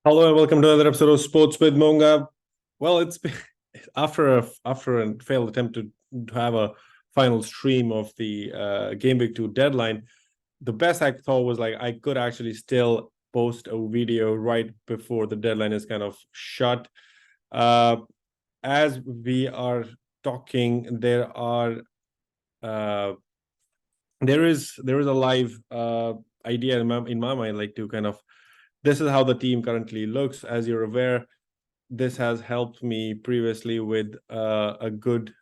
Hello and welcome to another episode of Sports with Monga. Well, it's been after a failed attempt to have a final stream of the Game Week 2 deadline. The best I thought was like I could actually still post a video right before the deadline is kind of shut. As we are talking, there is a live idea in my mind, like to kind of this is how the team currently looks. As you're aware, this has helped me previously with a good.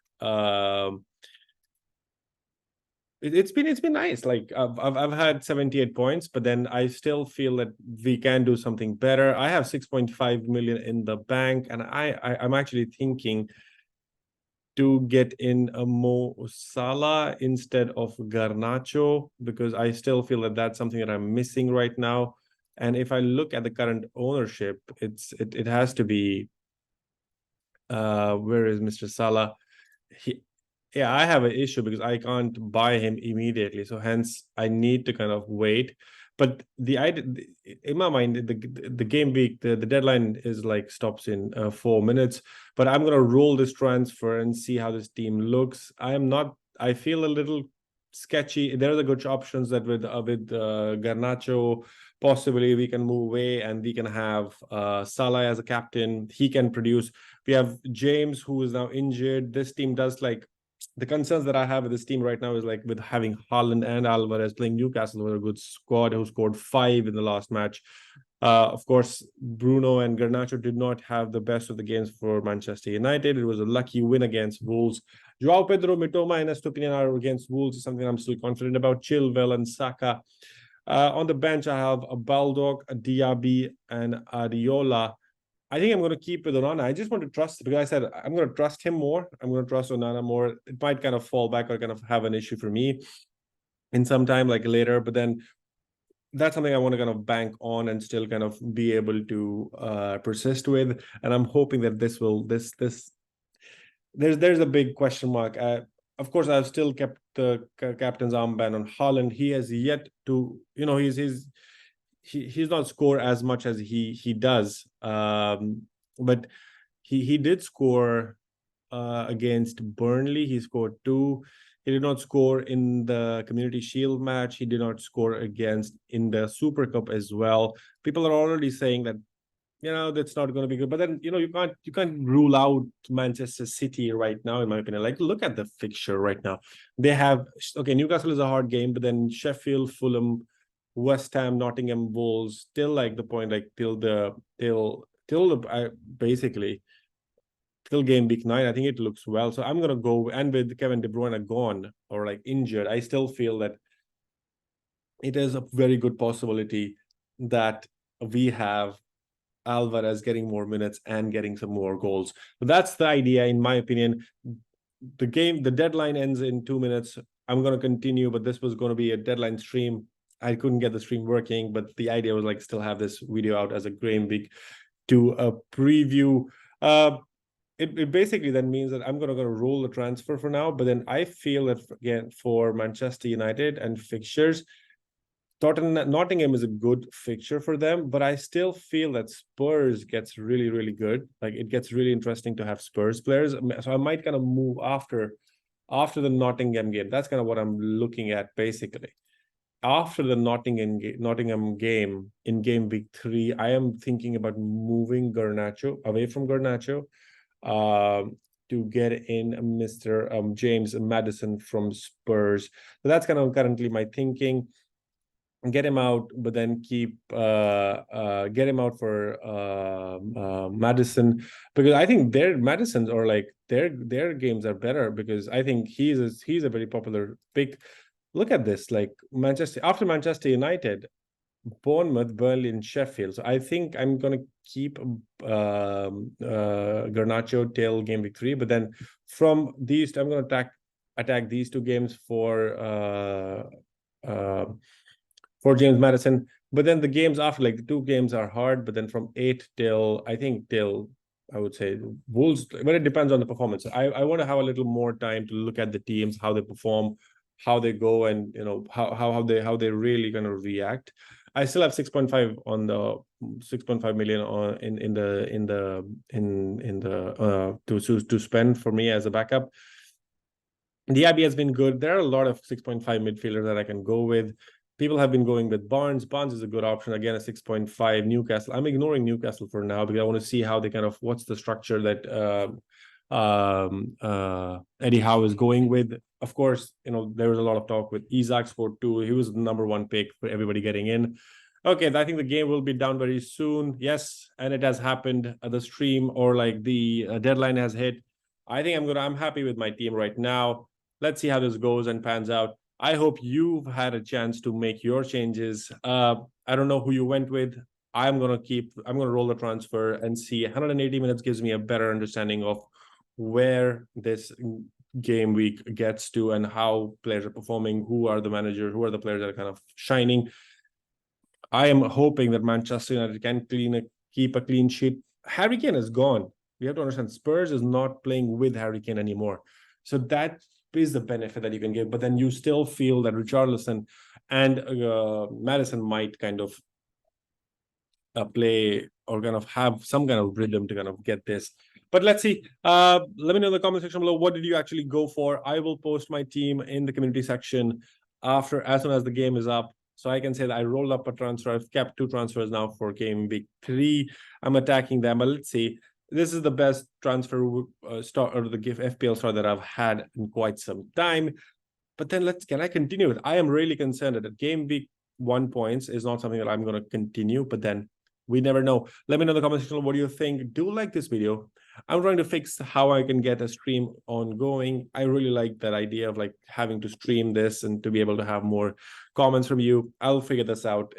It's been nice. Like I've had 78 points, but then I still feel that we can do something better. I have 6.5 million in the bank, and I'm actually thinking to get in a Mo Salah instead of Garnacho because I still feel that that's something that I'm missing right now. And if I look at the current ownership, it has to be where is Mr. Salah? Yeah, I have an issue because I can't buy him immediately. So hence I need to kind of wait. But the idea in my mind, the game week, the deadline is like stops in 4 minutes. But I'm gonna roll this transfer and see how this team looks. I feel a little sketchy. There are the good options that with Garnacho, possibly we can move away and we can have Salah as a captain. He can produce. We have James, who is now injured. This team does like the concerns that I have with this team right now is like with having Haaland and Alvarez playing Newcastle with a good squad who scored 5 in the last match. Of course, Bruno and Garnacho did not have the best of the games for Manchester United. It was a lucky win against Wolves. Joao Pedro, Mitoma, and Estupiñán are against Wolves is something I'm still confident about. Chilwell and Saka. On the bench, I have a Baldock, a Diaby, and Areola. I think I'm going to keep with Onana. I just want to trust because I said I'm going to trust him more. I'm going to trust Onana more. It might kind of fall back or kind of have an issue for me in some time like later, but then that's something I want to kind of bank on and still kind of be able to persist with. And I'm hoping that there's a big question mark. Of course, I've still kept the captain's armband on Haaland. He has yet to, he's not score as much as he does, but he did score against Burnley. He scored 2. He did not score in the Community Shield match. He did not score against in the Super Cup as well. People are already saying that that's not going to be good. But then you can't rule out Manchester City right now, in my opinion. Like look at the fixture right now. They have Newcastle is a hard game, but then Sheffield, Fulham, West Ham, Nottingham, Wolves, still like the point, like basically till game week 9. I think it looks well. So I'm gonna go, and with Kevin De Bruyne gone or like injured, I still feel that it is a very good possibility that we have Alvarez getting more minutes and getting some more goals. But that's the idea, in my opinion. The deadline ends in 2 minutes. I'm going to continue, but this was going to be a deadline stream. I couldn't get the stream working, but the idea was like still have this video out as a game week to a preview. It basically then means that I'm going to roll the transfer for now, but then I feel that again for Manchester United and fixtures, Nottingham is a good fixture for them, but I still feel that Spurs gets really, really good. Like it gets really interesting to have Spurs players. So I might kind of move after the Nottingham game. That's kind of what I'm looking at basically. After the Nottingham game in game week 3, I am thinking about moving Garnacho away from Garnacho to get in Mr. James Maddison from Spurs. So that's kind of currently my thinking. Get him out, but then get him out for Madison, because I think their Madisons are like their games are better, because I think he's a very popular pick. Look at this, like after Manchester United, Bournemouth, Burnley, and Sheffield. So I think I'm gonna keep Garnacho till game week 3, but then from these I'm gonna attack these 2 games for James Madison. But then the games after, like the 2 games are hard, but then from 8 till I would say Wolves, but it depends on the performance. I want to have a little more time to look at the teams, how they perform, how they go, and how they really gonna react. I still have 6.5 on the 6.5 million on to spend for me as a backup. The IB has been good. There are a lot of 6.5 midfielders that I can go with. People have been going with Barnes. Barnes is a good option. Again, a 6.5. Newcastle. I'm ignoring Newcastle for now because I want to see how they kind of, what's the structure that Eddie Howe is going with. Of course, there was a lot of talk with Isaac scored 2. He was the #1 pick for everybody getting in. Okay, I think the game will be down very soon. Yes, and it has happened. The stream or like the deadline has hit. I think I'm happy with my team right now. Let's see how this goes and pans out. I hope you've had a chance to make your changes. I don't know who you went with. I'm gonna roll the transfer and see. 180 minutes gives me a better understanding of where this game week gets to and how players are performing, who are the managers, who are the players that are kind of shining. I am hoping that Manchester United can keep a clean sheet. Harry Kane is gone. We have to understand Spurs is not playing with Harry Kane anymore. So that is the benefit that you can give. But then you still feel that Richarlison and Madison might kind of play or kind of have some kind of rhythm to kind of get this. But let's see. Let me know in the comment section below, what did you actually go for? I will post my team in the community section as soon as the game is up. So I can say that I rolled up a transfer. I've kept 2 transfers now for game week 3. I'm attacking them, but let's see. This is the best transfer start or the FPL start that I've had in quite some time. But then can I continue it? I am really concerned that game week 1 points is not something that I'm going to continue, but then we never know. Let me know in the comment section, what do you think? Do like this video. I'm trying to fix how I can get a stream ongoing. I really like that idea of like having to stream this and to be able to have more comments from you. I'll figure this out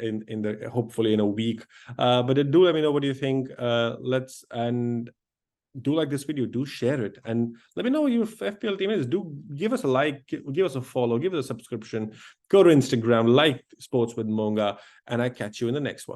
hopefully in a week. But do let me know what you think. And do like this video, do share it, and let me know what your FPL team is. Do give us a like, give us a follow, give us a subscription, go to Instagram, like Sports with Monga, and I catch you in the next one.